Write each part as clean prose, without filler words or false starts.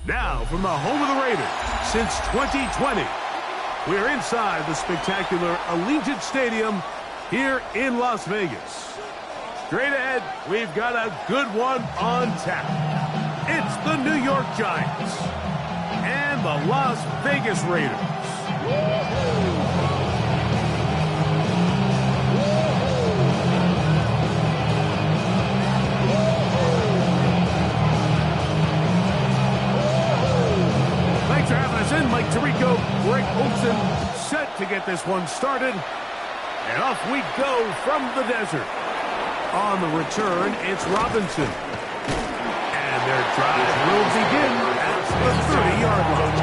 Now, from the home of the Raiders, since 2020, we're inside the spectacular Allegiant Stadium here in Las Vegas. Straight ahead, we've got a good one on tap. It's the New York Giants and the Las Vegas Raiders. Thanks for having us in. Mike Tirico, Greg Olson, set to get this one started. And off we go from the desert. On the return, it's Robinson. And their drive will begin at the 30-yard line.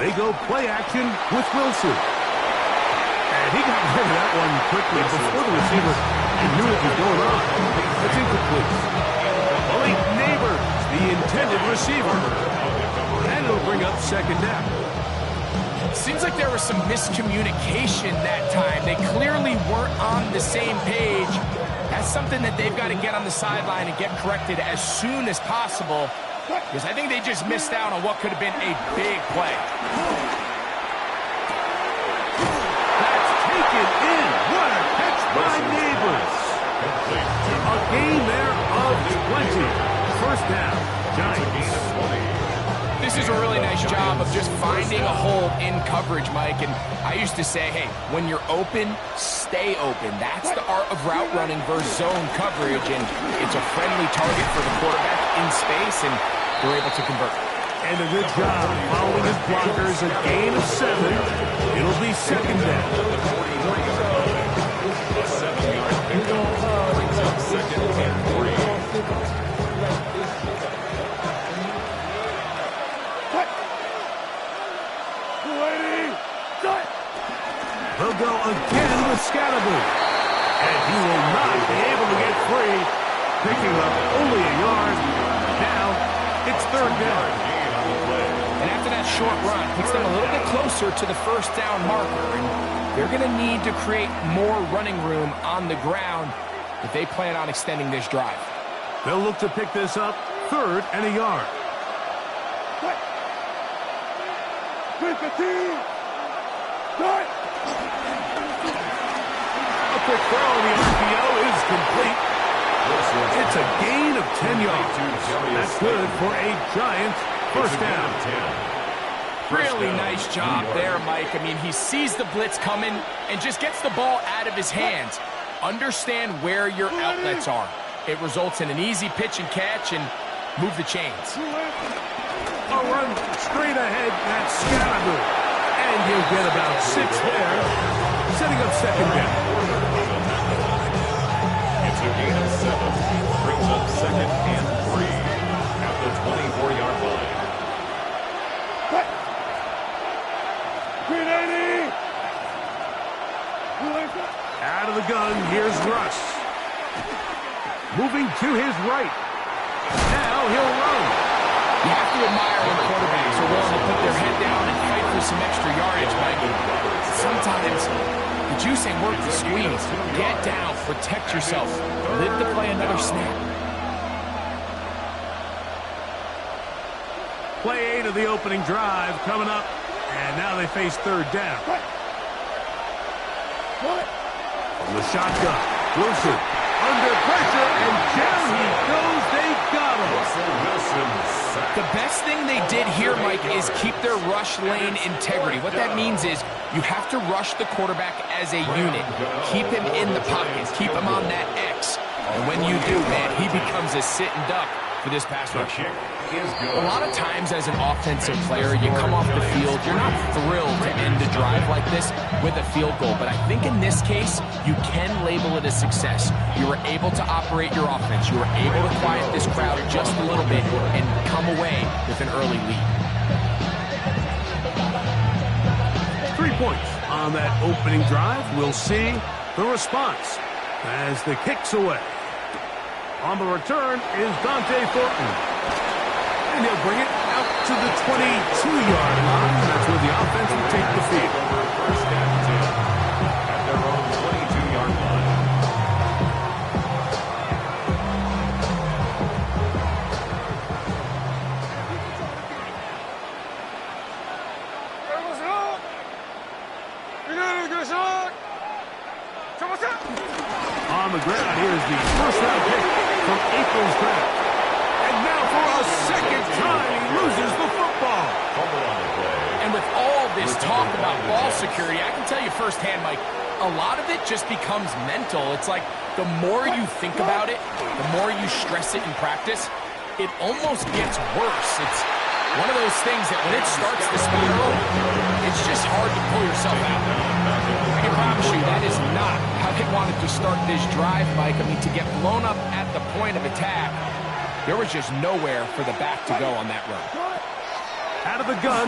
They go play action with Wilson. And he got rid of that one quickly before the receiver knew what was going on. It's incomplete. Malik Neighbors, the intended receiver. And it'll bring up second down. Seems like there was some miscommunication that time. They clearly weren't on the same page. That's something that they've got to get on the sideline and get corrected as soon as possible. Because I think they just missed out on what could have been a big play. That's taken in. What a catch by Neighbors. A gain there of 20. First down, Giants. This is a really nice job of just finding a hole in coverage, Mike. And I used to say, hey, when you're open, stay open. That's the art of route running versus zone coverage. And it's a friendly target for the quarterback in space, and they're able to convert. And a good job following his blockers. A gain of 7. It'll be second down. The 7-yard pickup brings up second and 3. He'll go again with Scatterby. And he will not be able to get free. Picking up only a yard. Now, it's third down. And after that short run, puts them a little bit closer to the first down marker. And they're going to need to create more running room on the ground if they plan on extending this drive. They'll look to pick this up, third and a yard. A quick throw, the RPO is complete. It's a gain of 10 yards. That's good for a Giants first down. Really nice job there, Mike. I mean, he sees the blitz coming and just gets the ball out of his hands. Understand where your outlets are. It results in an easy pitch and catch and move the chains. A run straight ahead, that's Scatterby. And he'll get about 6 there, setting up second down. It's a gain of 7, brings up second and 3 at the 24-yard line. Out of the gun, here's Russ. Moving to his right. Now he'll run. You have to admire when quarterbacks are willing to put their head down and fight for some extra yardage, Mike. Sometimes the juice ain't worth the squeeze. Get down, protect yourself, live to play another snap. Play 8 of the opening drive coming up, and now they face third down. From the shotgun, Wilson under pressure, and down he goes. They got him. The best thing they did here, Mike, is keep their rush lane integrity. What that means is you have to rush the quarterback as a unit. Keep him in the pocket. Keep him on that X. And when you do, man, he becomes a sitting duck for this pass rush. A lot of times as an offensive player, you come off the field, you're not thrilled to end a drive like this with a field goal. But I think in this case, you can label it a success. You were able to operate your offense. You were able to quiet this crowd just a little bit and come away with an early lead. points on that opening drive. We'll see the response as the kick's away. On the return is Dante Thornton. And he'll bring it out to the 22-yard line. That's where the offense will take the field. First and 10 at their own 22-yard line. On the ground, here's the first-round pick from April's draft. And now for a second time, he loses the football. And with all this talk about ball security, I can tell you firsthand, Mike, a lot of it just becomes mental. It's like the more you think about it, the more you stress it in practice, it almost gets worse. It's one of those things that when it starts to spiral, it's just hard to pull yourself out. I can promise you that is not how they wanted to start this drive, Mike. I mean, to get blown up at the point of attack, there was just nowhere for the back to go on that run. Out of the gun,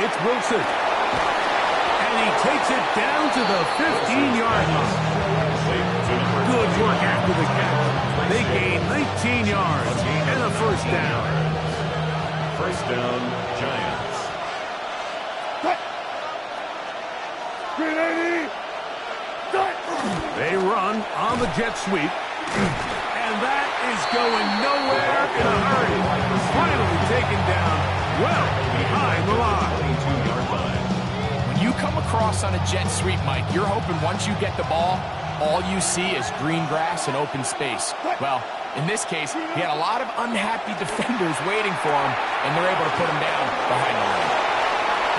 it's Wilson. And he takes it down to the 15-yard line. Good work after the catch. They gain 19 yards and a first down. First down, Giants. They run on the jet sweep. And that is going nowhere in a hurry. Finally taken down well behind the line. 22-yard line. When you come across on a jet sweep, Mike, you're hoping once you get the ball, all you see is green grass and open space. Well, in this case, he had a lot of unhappy defenders waiting for him, and they're able to put him down behind the line.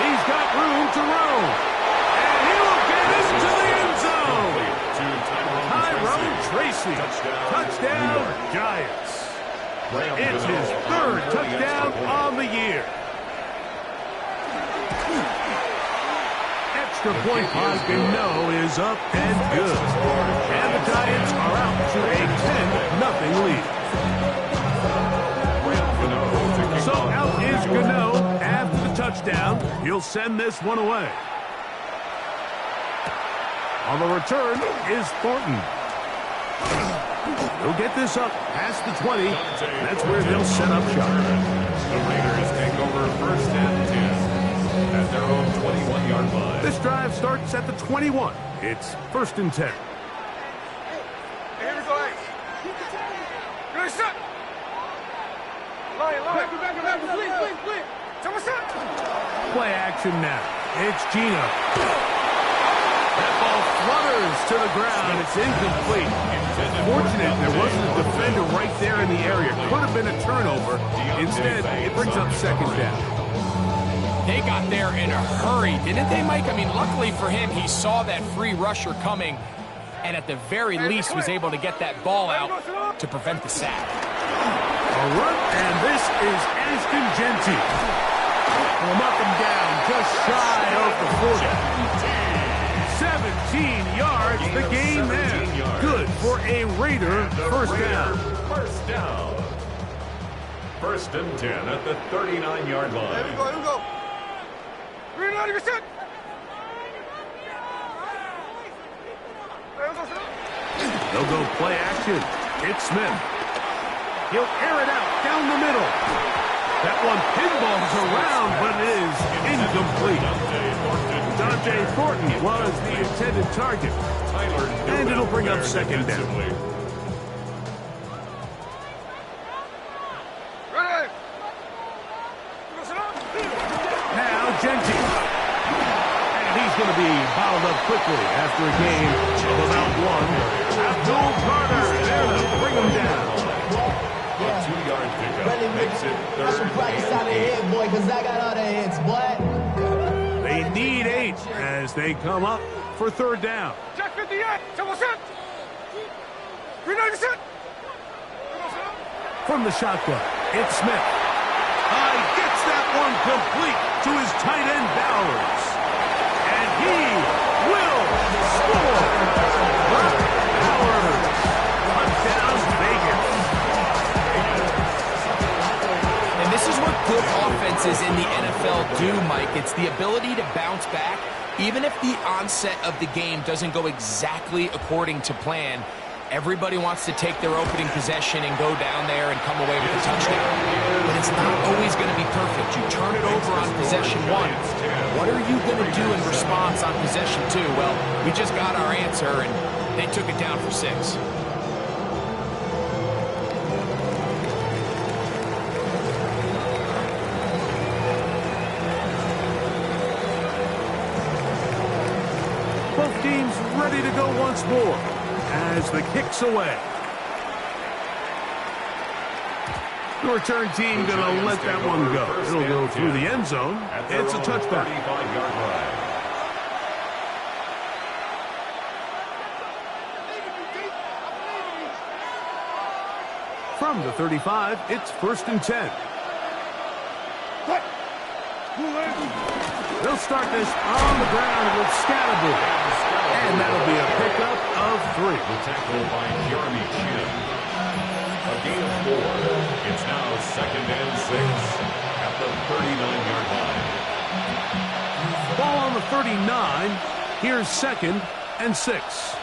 He's got room to roam. And he will get into the end zone. Tyrone Tracy. Touchdown, Giants. It's his third touchdown on the year. Extra point by Gano is up and good. And the Giants are out to a 10-0 lead. So out is Gano after the touchdown. He'll send this one away. On the return is Thornton. He'll get this up past the 20. That's where they'll set up shop. The Raiders take over first and 10 at their own 21-yard line. This drive starts at the 21. It's first and 10. Here we go. Good shot. Line. Play action now. It's Gino. That ball flutters to the ground. It's incomplete. Fortunate there wasn't a defender right there in the area. Could have been a turnover. Instead, it brings up second down. They got there in a hurry, didn't they, Mike? I mean, luckily for him, he saw that free rusher coming, and at the very least was able to get that ball out to prevent the sack. A run, and this is Ashton Genty. Will knock him down just shy of the 40. 17 yards, the gain there. Good for a Raider first down. First down. First and 10 at the 39-yard line. Here we go. Green light, you're set. They'll go play action. It's Smith. He'll air it out down the middle. That one pinballs around, but it is incomplete. Dante Thornton was the intended target. And it'll bring up second down. Now Genty. And he's going to be bottled up quickly after a game of about one. Abdul Carter there to bring him down. A 2-yard pickup makes it I should practice out of here, boy, because I got all the hits, boy. They need 8 as they come up for third down. Jack 58. Someone set. Green light, you're set. From the shotgun, it's Smith. Gets that one complete to his tight end Bowers. And he will score. Bowers. Touchdown, Vegas. And this is what good offenses in the NFL do, Mike. It's the ability to bounce back Even if the onset of the game doesn't go exactly according to plan, everybody wants to take their opening possession and go down there and come away with a touchdown. But it's not always going to be perfect. You turn it over on possession 1. What are you going to do in response on possession 2? Well, we just got our answer, and they took it down for 6. Both teams ready to go once more as the kick's away. The return team going to let that one go. It'll go through the end zone. It's a touchback. From the 35, it's 1st and 10. They'll start this on the ground with Scatterboot. And that'll be a pickup of 3. The tackle by Jeremy Chin. A gain of 4. It's now 2nd and 6 at the 39-yard line. Ball on the 39. Here's 2nd and 6.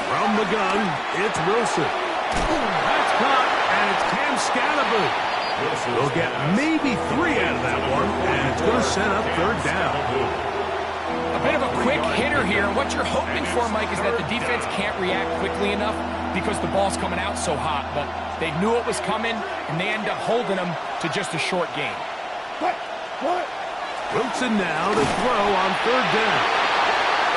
From the gun, it's Wilson. That's caught, and it's Cam Scatterboot. They'll get maybe 3 out of that one, and it's going to set up 3rd down. A bit of a quick hitter here. What you're hoping for, Mike, is that the defense can't react quickly enough because the ball's coming out so hot. But they knew it was coming, and they end up holding them to just a short game. Wilson now to throw on 3rd down.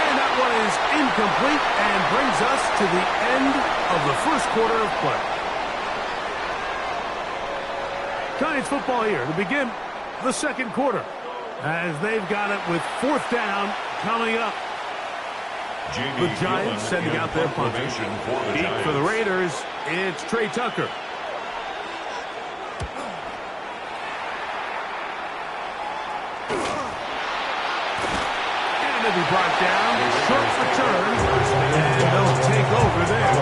And that one is incomplete and brings us to the end of the first quarter of play. Giants football here to begin the second quarter as they've got it with 4th down coming up. The Giants sending out their punter. Deep for the Raiders, it's Trey Tucker. And it'll be brought down, short return, and they'll take over there.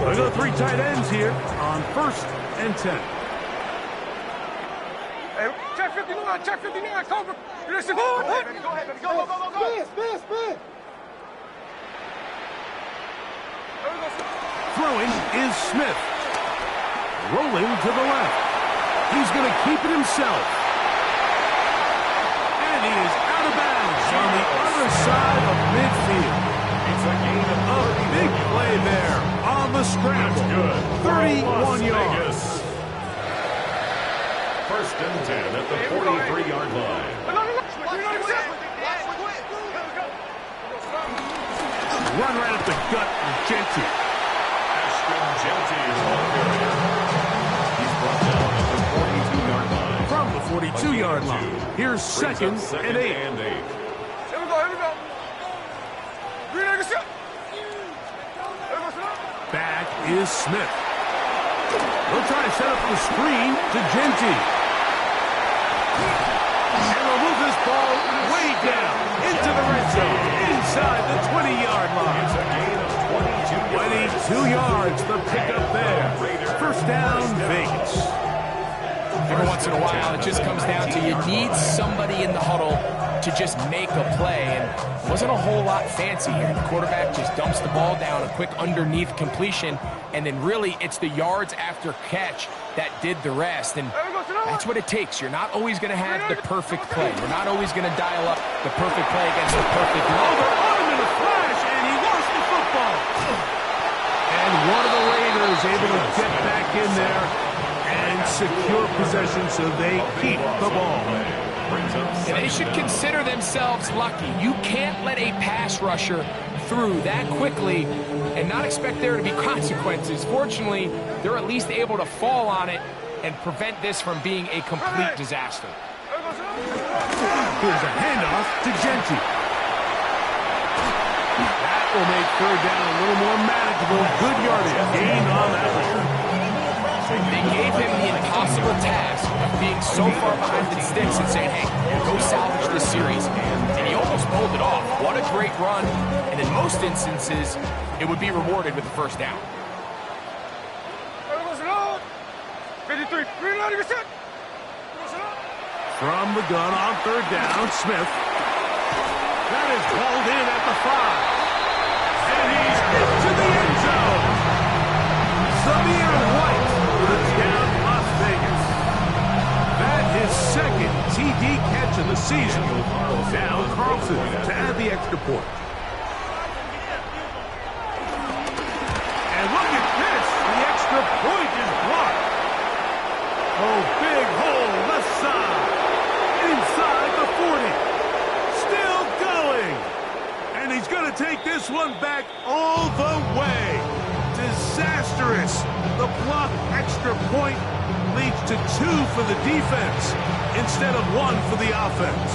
We go 3 tight ends here on 1st and 10. Hey, check 59, check 59, Cobra. You listen. Go ahead, baby, go, spin. Throwing is Smith. Rolling to the left. He's going to keep it himself. And he is out of bounds on the other side of midfield. It's a gain of A big play there on the scramble. 31 yards. 1st and 10 at the 43-yard line. Run right at the gut of Genty. Ashton Genty is on carrier. He's brought down at the 42-yard line. From the 42-yard line. Here's 2nd and 8. Here we go. Back is Smith. They'll try to set up the screen to Genty. And they'll move this ball way down into the red zone, inside the 20-yard line. It's a gain of 22 yards, the pickup there. 1st down, Vegas. Every once in a while, it just comes down to you need somebody in the huddle to just make a play, and it wasn't a whole lot fancy here. The quarterback just dumps the ball down, a quick underneath completion, and then really it's the yards after catch that did the rest, and that's what it takes. You're not always going to have the perfect play. You're not always going to dial up the perfect play against the perfect Oh, run. they're on him in a flash, and he lost the football. And one of the Raiders able to get back in there and secure possession so they keep the ball. And they should consider themselves lucky. You can't let a pass rusher through that quickly and not expect there to be consequences. Fortunately, they're at least able to fall on it and prevent this from being a complete disaster. Here's a handoff to Genty. That will make 3rd down a little more manageable. Good yardage gain on that one. They gave him the impossible task of being so far behind the sticks and saying, hey, go salvage this series. And he almost pulled it off. What a great run. And in most instances, it would be rewarded with the 1st down. 53. Reload, you're set. From the gun on third down, Smith. That is balled in at the 5. And he's into the end zone. Zamir White puts down Las Vegas. That is second TD catch of the season. Now Carlson to add the extra point. And look at this. The extra point is blocked. Oh, big hole left side. Inside the 40. Still going. And he's going to take this one back all the way. Disastrous. The blocked extra point leads to 2 for the defense instead of 1 for the offense.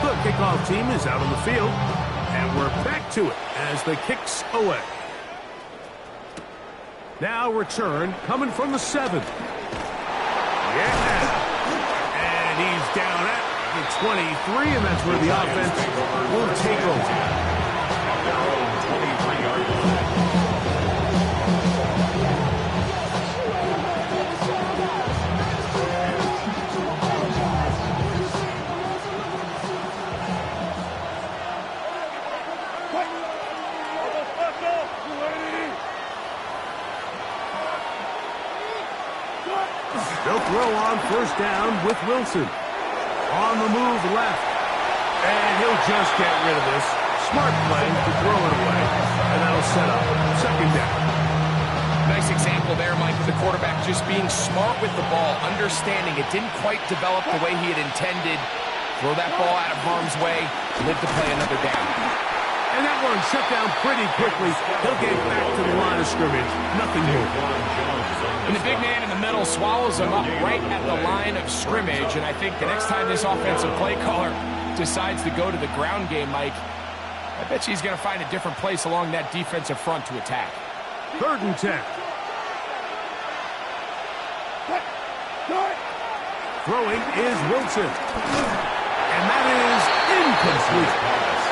The kickoff team is out on the field, and we're back to it as the kick's away. Now return coming from the 7. Yeah. And he's down at the 23, and that's where the offense will take over. Their own 23-yard line. They'll throw on first down with Wilson. On the move left. And he'll just get rid of this. Smart play to throw it away. And that'll set up second down. Nice example there, Mike, with the quarterback just being smart with the ball, understanding it didn't quite develop the way he had intended. Throw that ball out of harm's way, live to play another down. And that one shut down pretty quickly. He'll get back to the line of scrimmage. Nothing new. And the big man in the middle swallows him up right at the line of scrimmage. And I think the next time this offensive play caller decides to go to the ground game, Mike, I bet you he's going to find a different place along that defensive front to attack. 3rd and 10. Throwing is Wilson. And that is incomplete.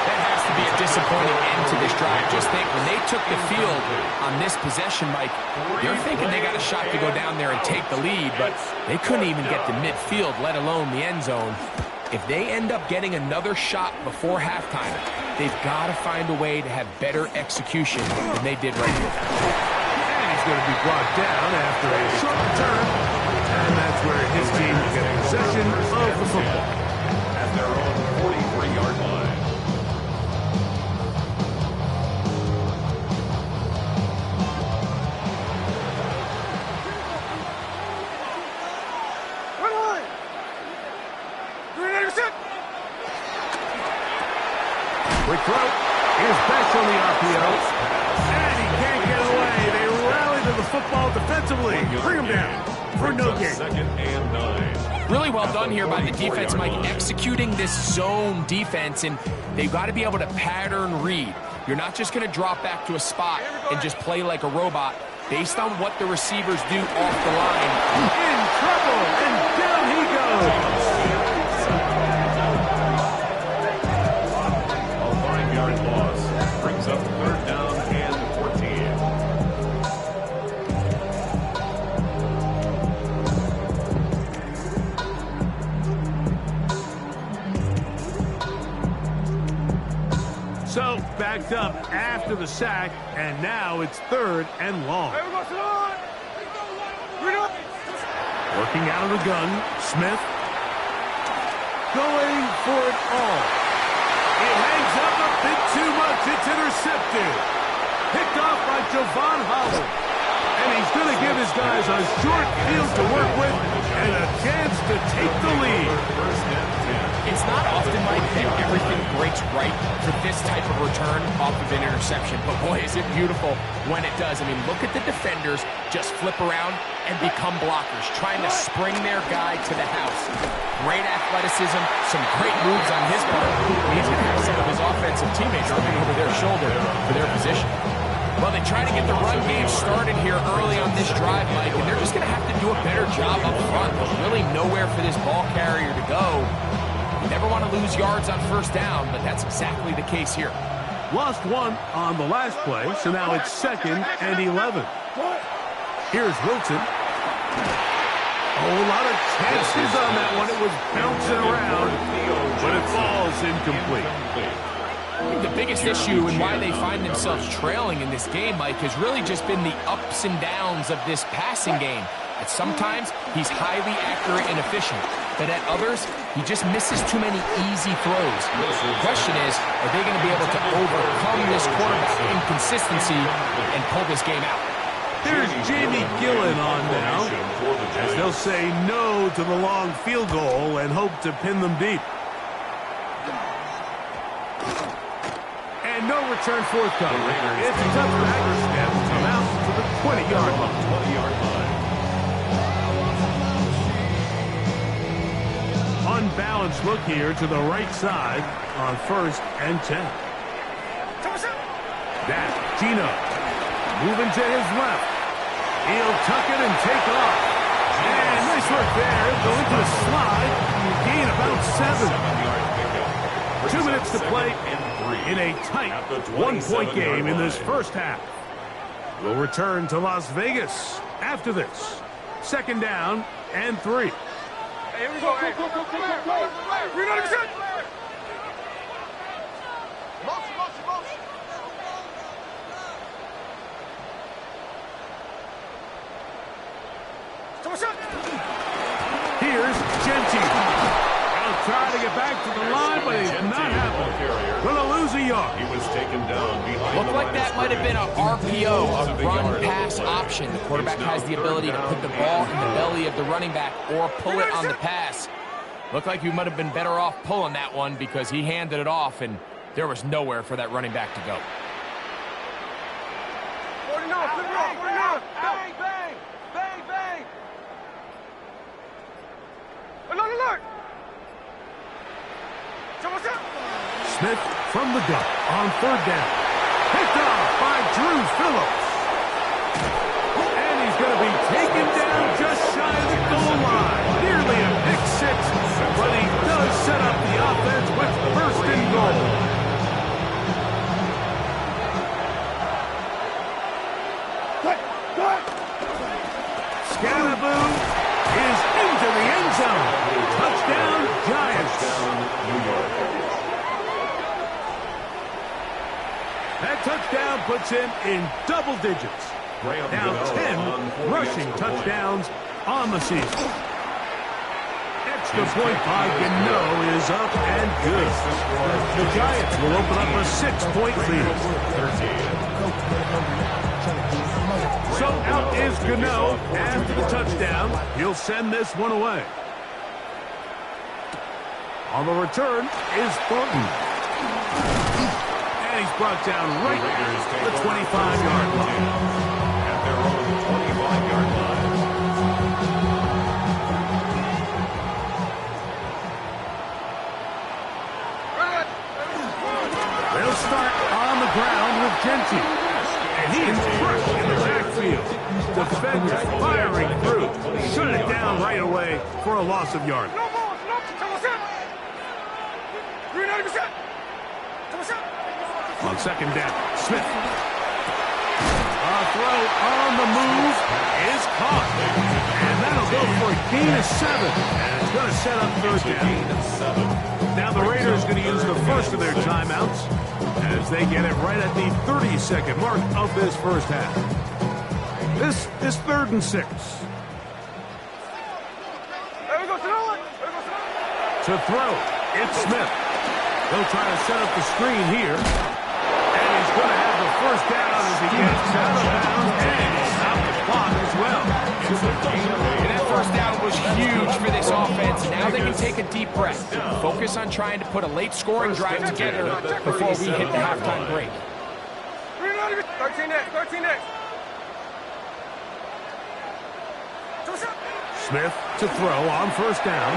That has to be a disappointing end to this drive. Just think, when they took the field on this possession, Mike, they're thinking they got a shot to go down there and take the lead, but they couldn't even get to midfield, let alone the end zone. If they end up getting another shot before halftime, they've got to find a way to have better execution than they did right here. And he's going to be brought down after a short return. And that's where his team will get possession of the football. At their own 43-yard line. Quick throw. Here's Besh on the RPO. And he can't get away. They rally to the football defensively. Bring him down for no gain. 2nd and 9. Really well done here by the defense, Mike, executing this zone defense, and they've got to be able to pattern read. You're not just going to drop back to a spot and just play like a robot. Based on what the receivers do off the line. In trouble, and down he goes. A 5-yard loss brings up 3rd down and 14. So, backed up after the sack, and now it's 3rd and long. Working out of the gun, Smith. Going for it all. It hangs up a bit too much. It's intercepted. Picked off by Javon Holland. And he's going to give his guys a short field to work with and a chance to take the lead. It's not often, Mike, that everything breaks right for this type of return off of an interception. But boy, is it beautiful when it does. I mean, look at the defenders just flip around and become blockers, trying to spring their guy to the house. Great athleticism, some great moves on his part. He's going to have some of his offensive teammates looking over their shoulder for their position. Well, they try to get the run game started here early on this drive, Mike, and they're just going to have to do a better job up front. There's really nowhere for this ball carrier to go. Never want to lose yards on first down, but that's exactly the case here. Lost one on the last play, so now it's 2nd and 11. Here's Wilson. Oh, a lot of chances on that one. It was bouncing around, but it falls incomplete. I think the biggest issue and why they find themselves trailing in this game, Mike, has really just been the ups and downs of this passing game. At sometimes, he's highly accurate and efficient, but at others, he just misses too many easy throws. The question is, are they going to be able to overcome this quarterback inconsistency and pull this game out? Here's Jamie Gillen on now, as they'll say no to the long field goal and hope to pin them deep. And no return forthcoming. It's a touchback and come out to the 20-yard line. Unbalanced look here to the right side on 1st and 10. That Gino moving to his left. He'll tuck it and take off. And nice work there. Go into the slide. Gain about 7. 2 minutes to play in a tight one-point game in this first half. We'll return to Las Vegas after this. 2nd down and 3. Here we go. Hey, go. Reloading set. Motion. Here's Ncaa. He'll try to get back to the line, but he's not happening. Gonna lose a yard. He was taken down behind. Looked like that might have been an RPO, a run-pass option. The quarterback has the ability to put the ball in the belly of the running back or pull it on the pass. Looked like you might have been better off pulling that one because he handed it off, and there was nowhere for that running back to go. 49, 49. Bang. Alert. Smith from the gun on 3rd down. Picked off by Drew Phillips. And he's going to be taken down just shy of the goal line. Nearly a pick 6, but he does set up the offense with 1st and goal. Scalaboo is into the end zone. Touchdown, Giants. New York. That touchdown puts him in double digits. Now 10 rushing touchdowns on the season. Extra point by Gano is up and good. The Giants will open up a 6-point lead. So out is Gano after the touchdown. He'll send this one away. On the return is Thornton. And he's brought down right at the 25-yard line. At their own 25-yard line. They'll start on the ground with Ncaa. And he is crushed in the backfield. Defenders firing through. Shut it down right away for a loss of yardage. On 2nd down, Smith. A throw on the move is caught. And that'll go for a gain of 7. And it's going to set up 3rd down. Now the Raiders going to use the first of their timeouts as they get it right at the 30-second mark of this first half. This is 3rd and 6. To throw, it's Smith. They'll try to set up the screen here. And he's going to have the 1st down as he gets out of bounds and stop the clock as well. And that 1st down was huge for this offense. Now they can take a deep breath. Focus on trying to put a late scoring drive together before we hit the halftime break. 13 next. Smith to throw on 1st down.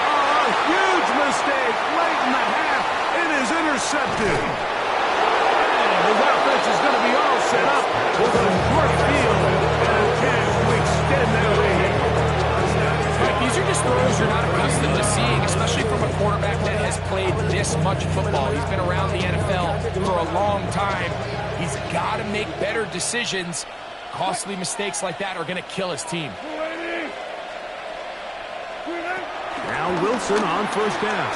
Oh, a huge mistake late in the half. It is intercepted. And his offense is going to be all set up with a short field and a chance to extend their lead. These are just throws you're not accustomed accustomed to seeing, especially from a quarterback that has played this much football. He's been around the NFL for a long time. He's got to make better decisions. Costly mistakes like that are going to kill his team. Now Wilson on first down.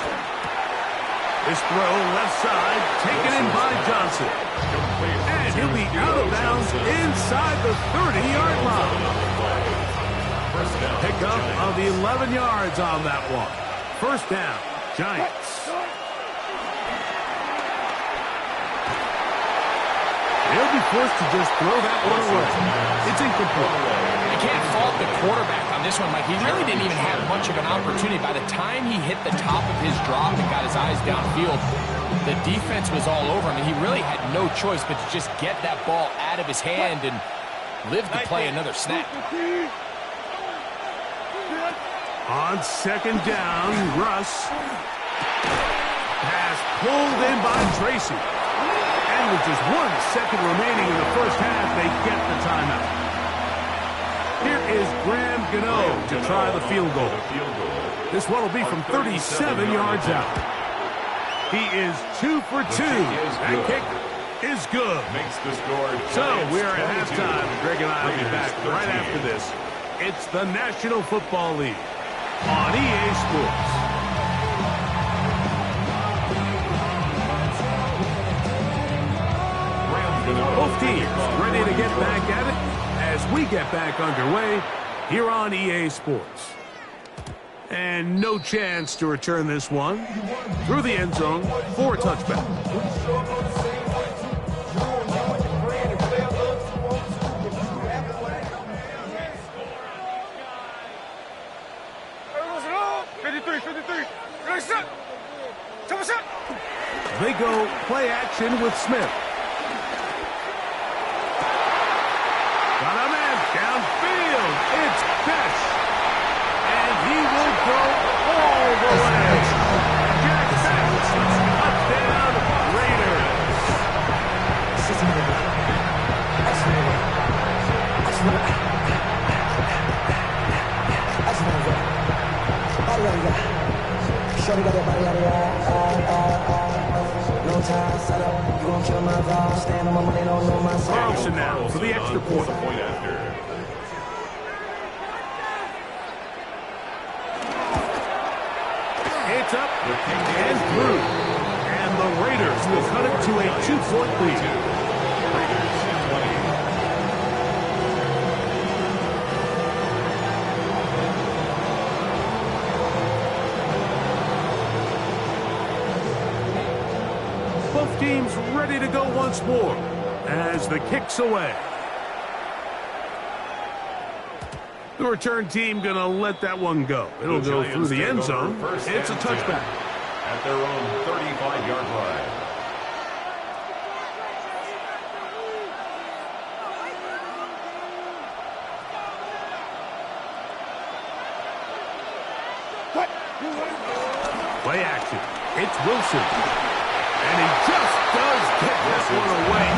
This throw left side, taken in by Johnson. And he'll be out of bounds inside the 30-yard line. Pickup of 11 yards on that one. First down, Giants. He'll be forced to just throw that one away. It's incomplete. You can't fault the quarterback on this one, Mike. He really didn't even have much of an opportunity. By the time he hit the top of his drop and got his eyes downfield, the defense was all over him, and he really had no choice but to just get that ball out of his hand and live to play another snap. On second down, Russ. Pass pulled in by Tracy. And with just 1 second remaining in the first half, they get the timeout. Here is Ncaa to try the field goal. This one will be from 37 yards out. He is 2 for 2. That kick is good. So we are at halftime. Greg and I will be back right after this. It's the National Football League on EA Sports. Both teams ready to get back at it as we get back underway here on EA Sports. And no chance to return this one through the end zone for a touchback. They go play action with Smith. Got a man downfield. It's Best. And he will go all the way. Jack Best. Touchdown, Raiders. Carlson now for the extra point. It's up and through. And the Raiders will cut it to a 2-point lead. Both teams ready to go once more as the kick's away. The return team going to let that one go. It'll go through the end zone. It's a touchback. At their own 35-yard line. Play action. It's Wilson. And he just does get this one away.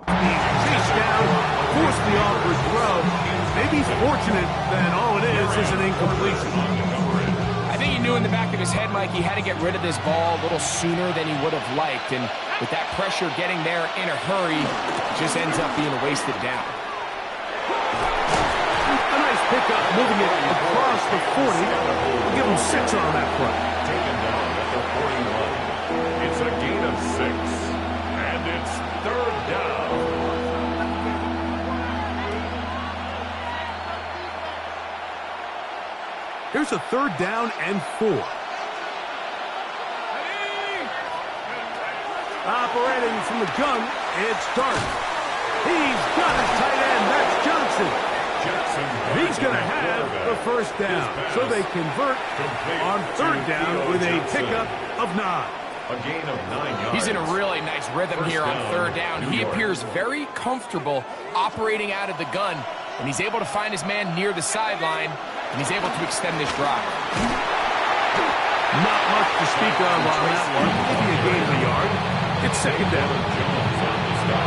He's chased down, forced the awkward throw. Maybe he's fortunate that all it is an incompletion. I think he knew in the back of his head, Mike, he had to get rid of this ball a little sooner than he would have liked. And with that pressure getting there in a hurry, it just ends up being a wasted down. A nice pickup, moving it across the 40. We'll give him 6 on that play. Taken down at the 41. It's a gain of 6. And it's third down. Here's a third down and 4. Operating from the gun, it's Dart. He's got his tight end. That's Johnson. He's going to have the first down. So they convert on third down with a pickup of 9. A gain of 9 yards. He's in a really nice rhythm here on third down. He appears very comfortable operating out of the gun, and he's able to find his man near the sideline, and he's able to extend this drive. Not much to speak of on that one. Maybe a gain of a yard. It's second down. Jones on the stop.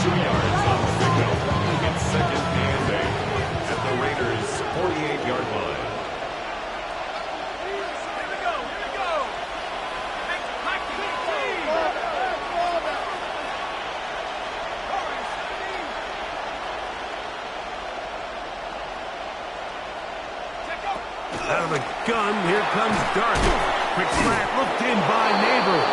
2 yards on the pickup. It's second and 8 at the Raiders' 48-yard line. Out of the gun, here comes Dart. Quick slant looked in by Neighbors.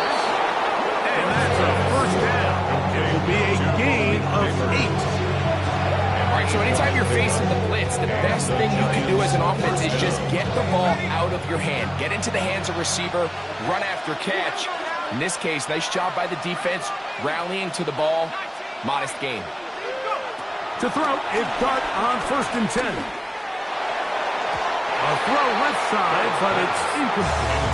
And that's a first down. It will be a gain of 8. All right, so anytime you're facing the blitz, the best thing you can do as an offense is just get the ball out of your hand. Get into the hands of receiver, run after catch. In this case, nice job by the defense, rallying to the ball. Modest gain. To throw, it's Dart on 1st and 10. A throw left side, but it's incomplete.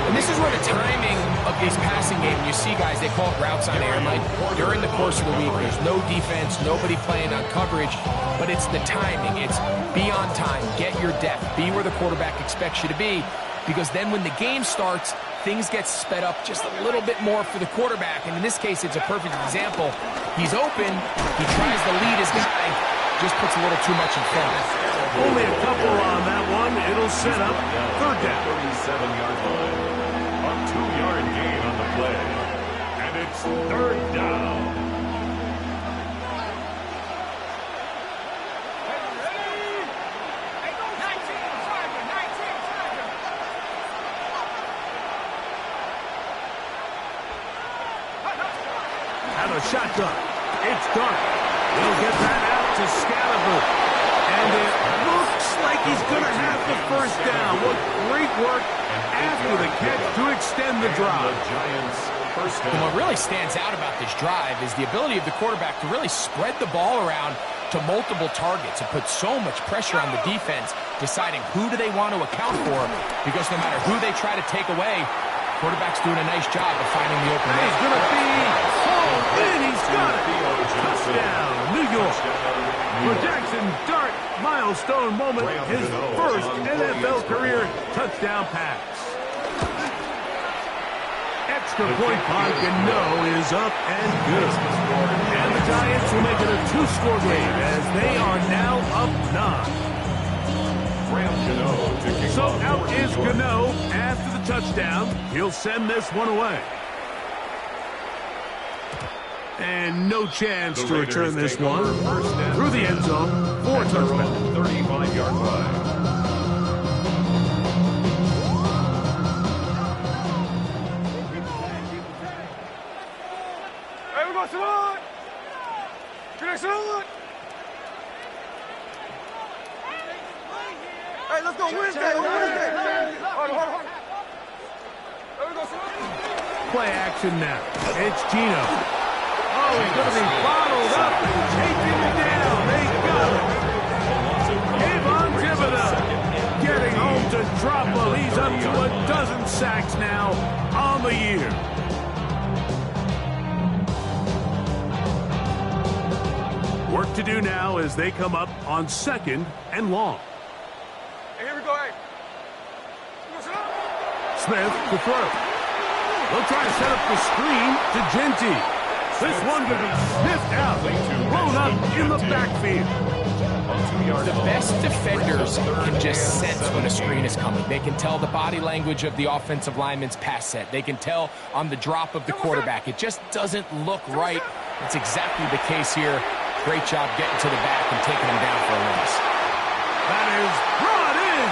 And this is where the timing of this passing game, you see guys, they call it routes on air. Like during the course of the week, there's no defense, nobody playing on coverage, but it's the timing. It's be on time, get your depth, be where the quarterback expects you to be, because then when the game starts, things get sped up just a little bit more for the quarterback. And in this case, it's a perfect example. He's open, he tries to lead his guy, just puts a little too much in front. Only a couple on that one. It'll set up third down. 37-yard line. A 2-yard gain on the play. And it's third down. Out of shotgun. It's Dart. He'll get that out to Scalaboo. And it looks like he's going to have the first down. What great work after the catch to extend the drive. And what really stands out about this drive is the ability of the quarterback to really spread the ball around to multiple targets and put so much pressure on the defense, deciding who do they want to account for, because no matter who they try to take away, quarterback's doing a nice job of finding the open man. He's going to be hauled in. He's got it. Touchdown, New York. For Jackson Dart, milestone moment, his first NFL career touchdown pass. Extra point by Gano is up and good. And the Giants will make it a 2-score game as they are now up 9. So out is Gano after the touchdown. He'll send this one away. And no chance to return this one through the end zone for a touchdown. 35-yard line. Hey, we go salute! Can I salute? Hey, let's go Wednesday! Hold on. Hey, we go salute! Play action now. It's Gino. Oh, he's going to be bottled up and taking it down. They got it. Avon Thibodeau getting home to Drop. He's up to a dozen sacks now on the year. Work to do now as they come up on 2nd and long. Hey, here we go, hey. Smith to throw. They'll try to set up the screen to Genty. This one could be sniffed out, blown up in the backfield. The best defenders can just sense when a screen is coming. They can tell the body language of the offensive lineman's pass set. They can tell on the drop of the quarterback. It just doesn't look right. It's exactly the case here. Great job getting to the back and taking him down for a loss. That is brought in.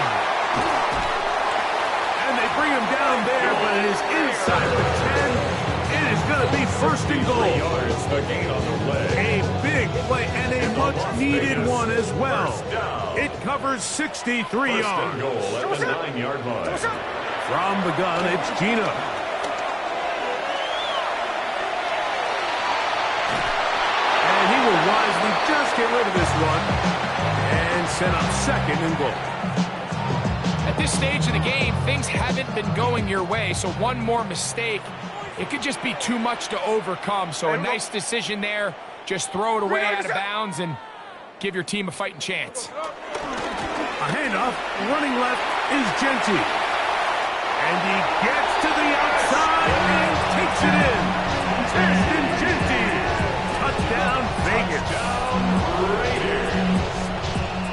And they bring him down there, but it is inside the 10. It is going to be 1st and goal. 3 yards, the gain on the play. A big play and a much-needed one as well. It covers 63 yards. Goal at the 9-yard line. From the gun, it's Gino. And he will wisely just get rid of this one and set up 2nd and goal. At this stage of the game, things haven't been going your way, so one more mistake, it could just be too much to overcome. So a nice decision there. Just throw it away out of bounds and give your team a fighting chance. A handoff, running left is Ncaa. And he gets to the outside and takes it in. Ncaa. Touchdown, Vegas.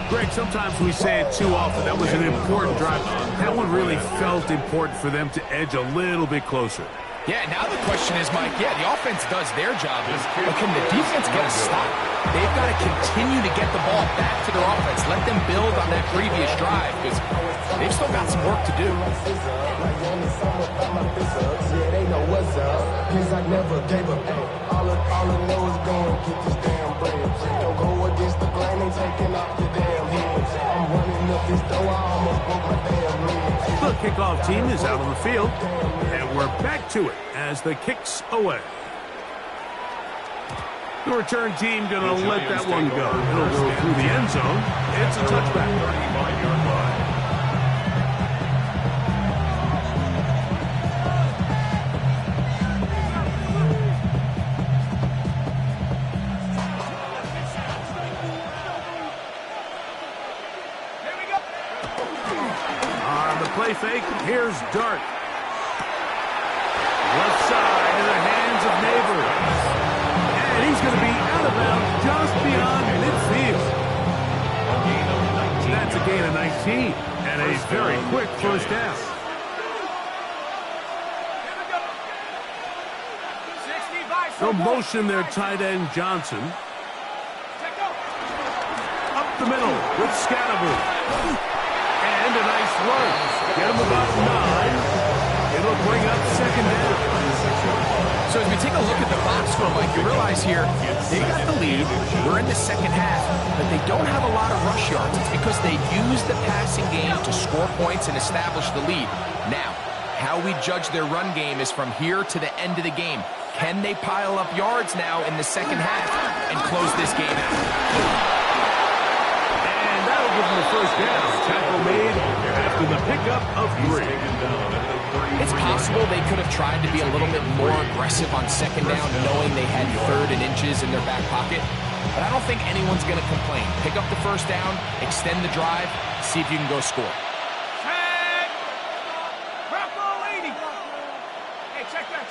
Greg, sometimes we say it too often. That was an important drive. That one really felt important for them to edge a little bit closer. Yeah, now the question is, Mike, the offense does their job, but can the defense get a stop? They've got to continue to get the ball back to their offense. Let them build on that previous drive, because they've still got some work to do. The kickoff team is out on the field, and we're back to it as the kick's away. The return team going to let that one go. It'll go through the end zone. It's a touchback. 35-yard line. Play fake. Here's Dart. Left side in the hands of Neighbors. And he's going to be out of bounds just beyond midfield. That's a gain of 19. And a very quick first down. They'll motion their tight end Johnson. Up the middle with Scatterby. And a nice run. Get him about 9. It'll bring up second down. So as we take a look at the box score, Mike, you realize here, they got the lead. We're in the second half, but they don't have a lot of rush yards. It's because they use the passing game to score points and establish the lead. Now, how we judge their run game is from here to the end of the game. Can they pile up yards now in the second half and close this game out? Give him the first down. Tackle made after the pickup of 3. It's possible they could have tried to be a little bit more aggressive on second down, knowing they had 3rd and inches in their back pocket. But I don't think anyone's going to complain. Pick up the first down, extend the drive, see if you can go score. Hey, check that.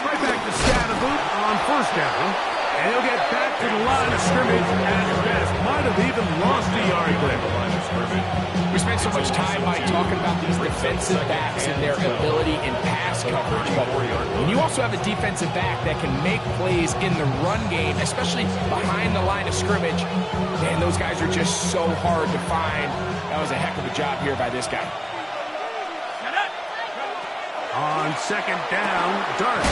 Right back to Scatterboot on first down. And he'll get back to the line of scrimmage at best. Might have even lost a yard there. We spent so much time, Mike, talking about these defensive backs and their ability in pass coverage. But when you also have a defensive back that can make plays in the run game, especially behind the line of scrimmage, man, those guys are just so hard to find. That was a heck of a job here by this guy. On second down, Dart.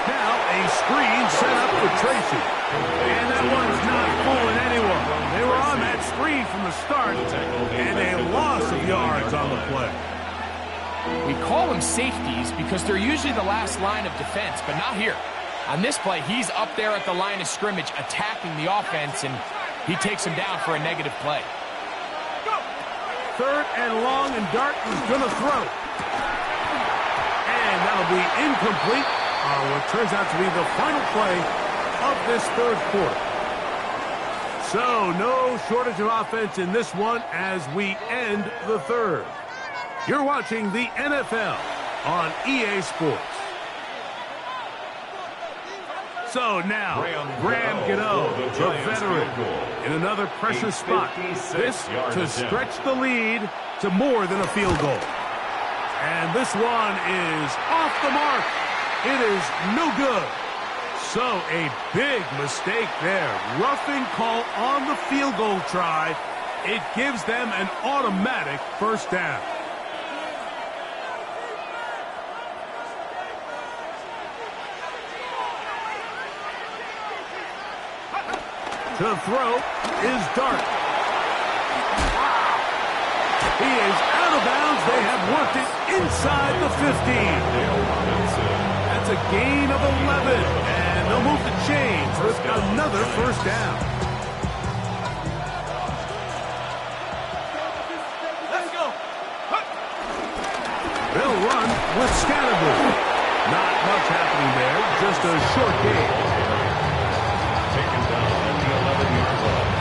Now a screen set up for Tracy. And that one's not fooling anyone. They were on that screen from the start, and a loss of yards on the play. We call them safeties because they're usually the last line of defense, but not here. On this play, he's up there at the line of scrimmage attacking the offense, and he takes him down for a negative play. 3rd and long, and Dart is going to throw. And that'll be incomplete on what turns out to be the final play of this 3rd quarter. So no shortage of offense in this one as we end the 3rd. You're watching the NFL on EA Sports. So now, Graham Gano, the veteran, in another pressure spot. This to stretch the lead to more than a field goal. And this one is off the mark. It is no good. So a big mistake there. Roughing call on the field goal try. It gives them an automatic first down. To throw is Dart. He is out of bounds. They have worked it inside the 15. That's a gain of 11. And they'll move the chains with another first down. Let's go. with Scattergood. Not much happening there, just a short game. Taken down at the 11-yard line.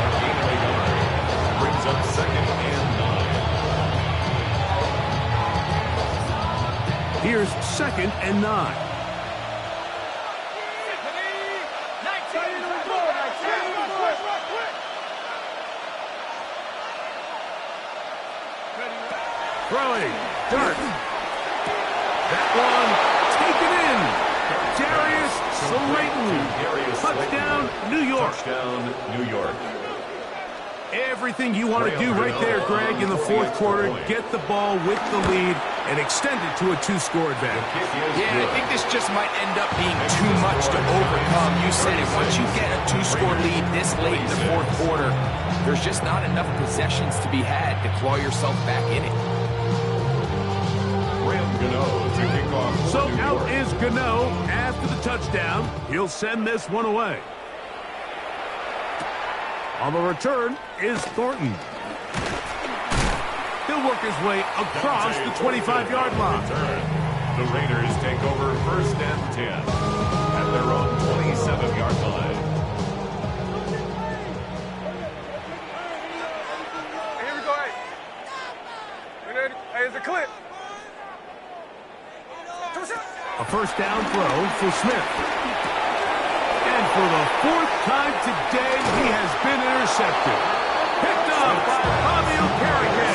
A gain of a yard. Brings up 2nd and 9. Here's 2nd and 9. Throwing. Dart. That one taken in. Darius Slayton. Touchdown, New York. Touchdown, New York. Everything you want to do right there, Greg, in the fourth quarter. Get the ball with the lead and extend it to a 2-score advantage. Yeah, I think this just might end up being too much to overcome. You said it. Once you get a 2-score lead this late in the fourth quarter, there's just not enough possessions to be had to claw yourself back in it. So out is Gano after the touchdown. He'll send this one away. On the return is Thornton. He'll work his way across the 25-yard line. The Raiders take over 1st and 10 at their own 27-yard line. Here we go, hey, it's a clip. A first down throw for Smith. And for the 4th time today, he has been intercepted. Picked up by Bobby O'Carrigan.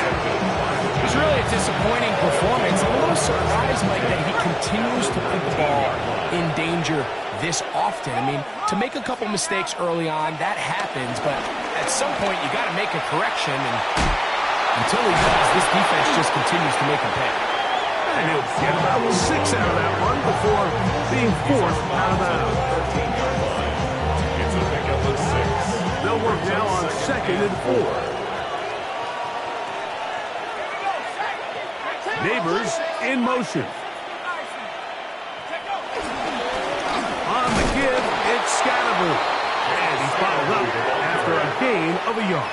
It's really a disappointing performance. I'm a little surprised, Mike, that he continues to put the ball in danger this often. I mean, to make a couple mistakes early on, that happens, but at some point you got to make a correction, and until he does, this defense just continues to make him pay. And he'll get about 6 out of that one before being forced out of bounds. 13-yard line. It's a pickup of 6. They'll work now on 2nd and 4. Neighbors in motion. On the give, it's Scattergood. And he's followed up after a gain of a yard.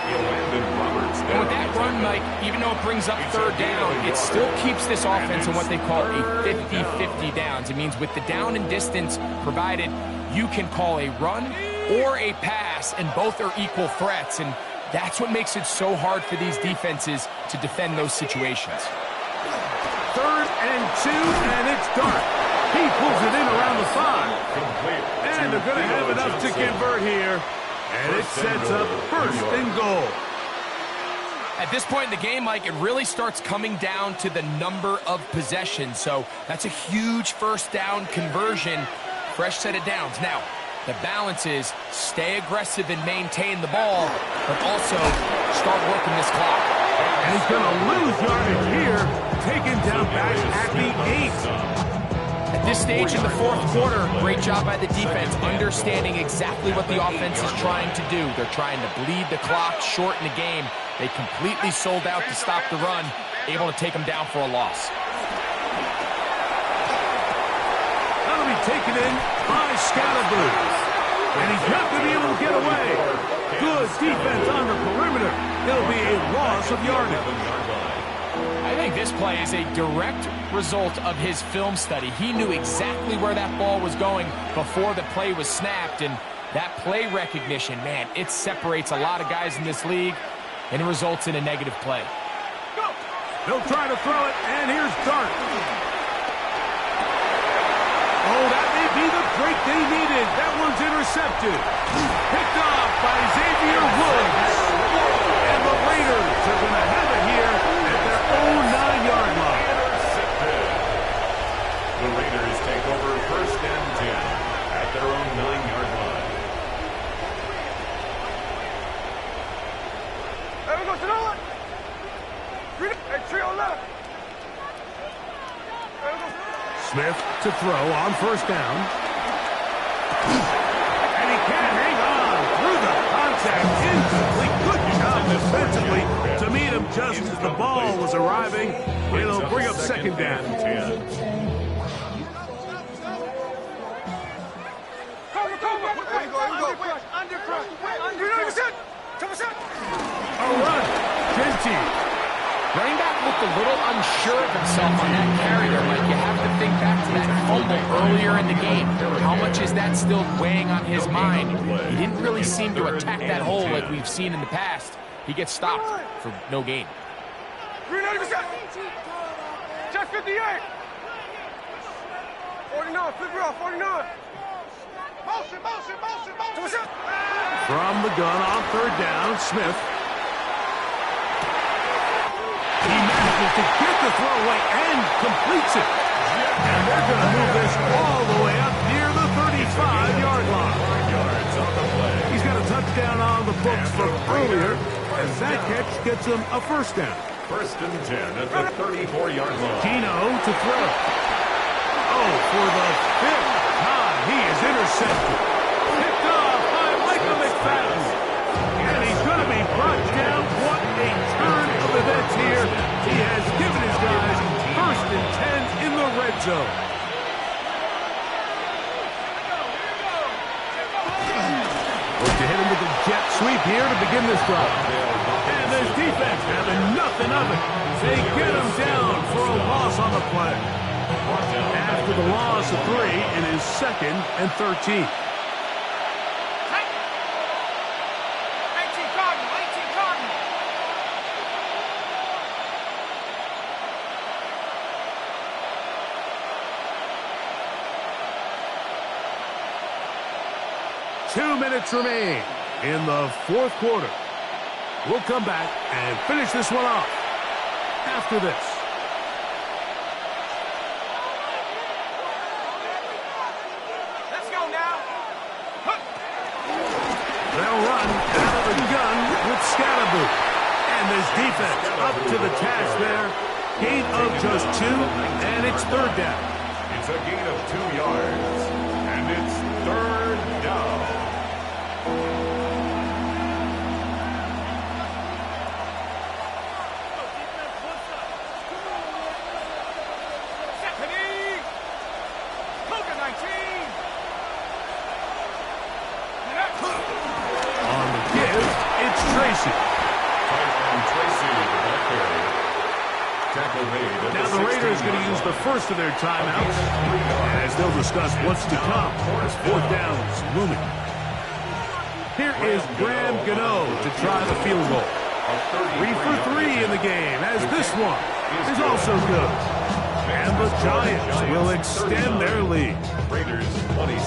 And with that run, Mike, even though it brings up 3rd down, it still keeps this offense in what they call a 50-50 downs. It means with the down and distance provided, you can call a run or a pass, and both are equal threats. And that's what makes it so hard for these defenses to defend those situations. 3rd and 2, and it's Dart. He pulls it in around the 5. And they're going to have enough to convert here. And it sets up 1st and goal. At this point in the game, Mike, it really starts coming down to the number of possessions. So that's a huge 1st down conversion, fresh set of downs. Now, the balance is stay aggressive and maintain the ball, but also start working this clock. And he's going to lose yardage here, taken down back at the 8. At this stage in the fourth quarter, great job by the defense, understanding exactly what the offense is trying to do. They're trying to bleed the clock, shorten the game. They completely sold out to stop the run, able to take them down for a loss. That'll be taken in by Scattergood. And he's not going to be able to get away. Good defense on the perimeter. It'll be a loss of yardage. I think this play is a direct result of his film study. He knew exactly where that ball was going before the play was snapped, and that play recognition, man, it separates a lot of guys in this league, and it results in a negative play. They'll try to throw it, and here's Dart. Oh, that may be the break they needed. That one's intercepted. Picked off by Xavier Woods. And the Raiders are going to have it here at their own 9-yard line. The Raiders take over 1st and 10 at their own 9-yard line. There we go, to the line. Hey, trio left. Smith to throw on 1st down. And he can't hang on through the contact. Incomplete. Good job defensively to meet him just as the ball was arriving. It'll bring up 2nd down. A run. Ncaa. Running back looked a little unsure of himself on that carry there, Mike. You have to think back to that fumble earlier in the game. How much is that still weighing on his mind? He didn't really seem to attack that hole like we've seen in the past. He gets stopped for no gain. 390%. Check 58. 49, flip it off, 49. Motion. From the gun on third down, Smith. He manages to get the throw away and completes it. And they're going to move this all the way up near the 35-yard line. He's got a touchdown on the books from earlier, as that catch gets him a first down. First and 10 at the 34-yard line. Gino to throw. Oh, for the fifth time, he is intercepted. Picked off by Michael McFadden. And he's going to be brought down. What a turn of events here. He has given his guys first and 10 in the red zone. Look to hit him with a jet sweep here to begin this drive. And this defense having nothing of it. They get him down for a loss on the play. After the loss of 3, it is 2nd and 13. Two minutes remain in the fourth quarter. We'll come back and finish this one off after this. Let's go now. They'll run out of the gun with Scatterboot. And this defense up to the task there. Gain of just 2, and it's third down. It's a gain of 2 yards, and it's third down. Now the Raiders going to use the first of their timeouts as they'll discuss what's to come as fourth downs looming. Here is Graham Gano to try the field goal. 3 for 3 in the game, as this one is also good. And the Giants will extend their lead.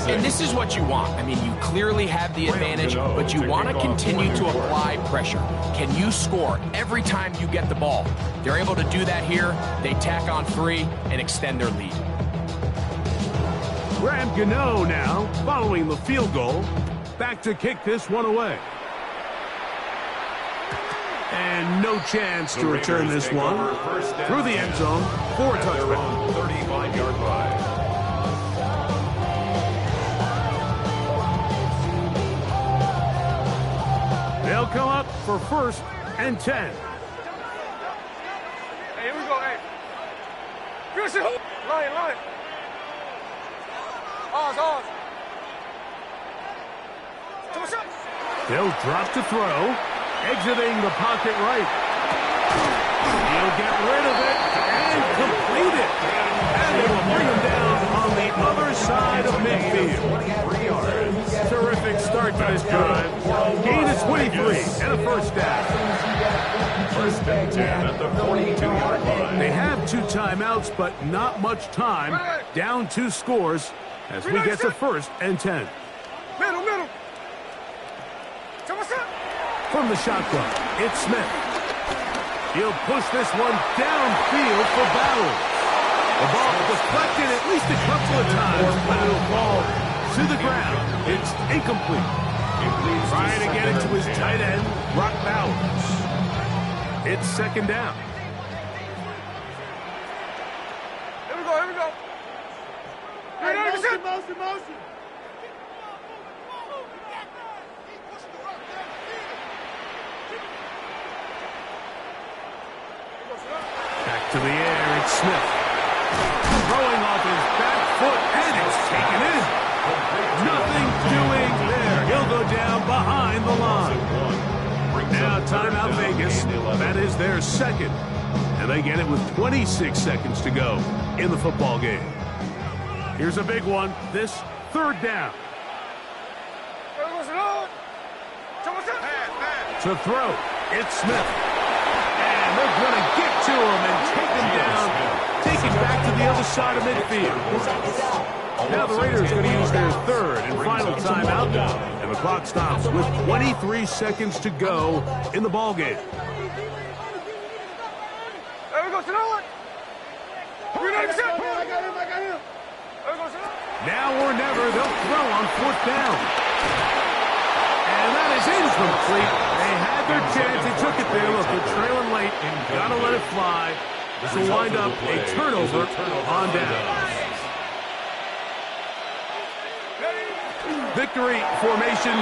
And this is what you want. I mean, you clearly have the advantage, but you want to continue to apply pressure. Can you score every time you get the ball? They're able to do that here. They tack on 3 and extend their lead. Graham Gano now, following the field goal, back to kick this one away. And no chance to return this one through the end zone for a touchdown. 35-yard line. They'll come up for first and 10. Hey, here we go, hey. Finish it. Line. Ours. They'll drop to throw. Exiting the pocket right. He'll get rid of it and complete it. And they will bring him down on the other side of midfield. Terrific start to this drive. Gain of 23 and a first down. First and 10 at the 42-yard line. They have 2 timeouts, but not much time. Down 2 scores as we get to first and 10. Middle. From the shotgun, it's Smith. He'll push this one downfield for Bowers. The ball deflected at least a couple of times, but it'll fall to the ground. It's incomplete. Trying to get it to his tight end, Brock Bowers. It's second down. Here we go. Hey, motion. Back to the air, it's Smith. Throwing off his back foot, and it's taken in. Nothing doing there. He'll go down behind the line. Now timeout Vegas. That is their second. And they get it with 26 seconds to go in the football game. Here's a big one. This third down. To throw, it's Smith. And they're going to get to him and take him down, take him back to the other side of midfield. Now the Raiders are going to use their third and final timeout. And the clock stops with 23 seconds to go in the ball game. Now or never, they'll throw on fourth down. And that is incomplete. They had their chance. They took it there. Look, they're trailing late. Got to let it fly. This will wind up a turnover on down. Victory formation.